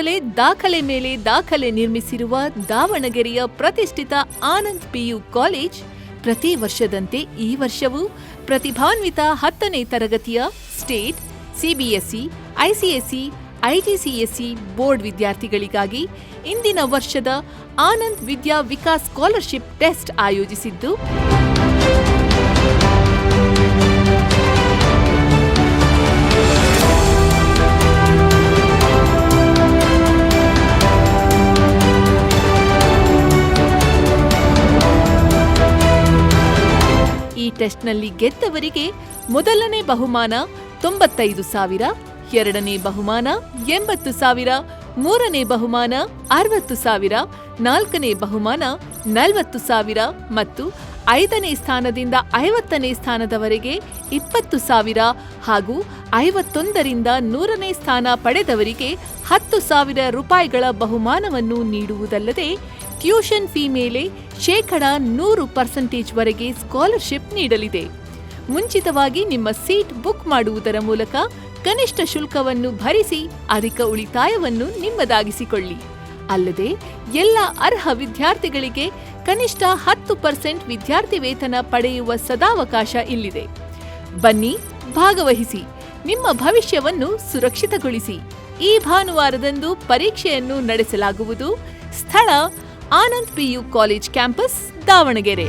ಶೀಘ್ರದಲ್ಲೇ ದಾಖಲೆ ಮೇಲೆ ದಾಖಲೆ ನಿರ್ಮಿಸಿರುವ ದಾವಣಗೆರೆಯ ಪ್ರತಿಷ್ಠಿತ ಆನಂದ್ ಪಿಯು ಕಾಲೇಜ್ ಪ್ರತಿ ವರ್ಷದಂತೆ ಈ ವರ್ಷವೂ ಪ್ರತಿಭಾನ್ವಿತ 10ನೇ ತರಗತಿಯ ಸ್ಟೇಟ್, ಸಿಬಿಎಸ್ಇ, ಐಸಿಎಸ್ಇ, ಐಜಿಸಿಎಸ್ಇ ಬೋರ್ಡ್ ವಿದ್ಯಾರ್ಥಿಗಳಿಗಾಗಿ ಇಂದಿನ ವರ್ಷದ ಆನಂದ್ ವಿದ್ಯಾ ವಿಕಾಸ್ ಸ್ಕಾಲರ್ಶಿಪ್ ಟೆಸ್ಟ್ ಆಯೋಜಿಸಿದ್ದು, ಈ ಟೆಸ್ಟ್ನಲ್ಲಿ ಗೆದ್ದವರಿಗೆ ಮೊದಲನೇ ಬಹುಮಾನ 95,000, ಎರಡನೇ ಬಹುಮಾನ 80,000, ಮೂರನೇ ಬಹುಮಾನ 60,000, ನಾಲ್ಕನೇ ಬಹುಮಾನ 40,000 ಮತ್ತು 5ನೇ ಸ್ಥಾನದಿಂದ 50ನೇ ಸ್ಥಾನದವರೆಗೆ 20,000 ಹಾಗೂ 51ರಿಂದ 100ನೇ ಸ್ಥಾನ ಪಡೆದವರಿಗೆ 10,000 ರೂಪಾಯಿಗಳ ಬಹುಮಾನವನ್ನು ನೀಡುವುದಲ್ಲದೆ ಟ್ಯೂಷನ್ ಫೀ ಮೇಲೆ 100% ವರೆಗೆ ಸ್ಕಾಲರ್ಶಿಪ್ ನೀಡಲಿದೆ. ಮುಂಚಿತವಾಗಿ ನಿಮ್ಮ ಸೀಟ್ ಬುಕ್ ಮಾಡುವುದರ ಮೂಲಕ ಕನಿಷ್ಠ ಶುಲ್ಕವನ್ನು ಭರಿಸಿ ಅಧಿಕ ಉಳಿತಾಯವನ್ನು ನಿಮ್ಮದಾಗಿಸಿಕೊಳ್ಳಿ. ಅಲ್ಲದೆ ಎಲ್ಲ ಅರ್ಹ ವಿದ್ಯಾರ್ಥಿಗಳಿಗೆ ಕನಿಷ್ಠ 10% ವಿದ್ಯಾರ್ಥಿ ವೇತನ ಪಡೆಯುವ ಸದಾವಕಾಶ ಇಲ್ಲಿದೆ. ಬನ್ನಿ, ಭಾಗವಹಿಸಿ, ನಿಮ್ಮ ಭವಿಷ್ಯವನ್ನು ಸುರಕ್ಷಿತಗೊಳಿಸಿ. ಈ ಭಾನುವಾರದಂದು ಪರೀಕ್ಷೆಯನ್ನು ನಡೆಸಲಾಗುವುದು. ಸ್ಥಳ Anand PU college campus, Davanagere.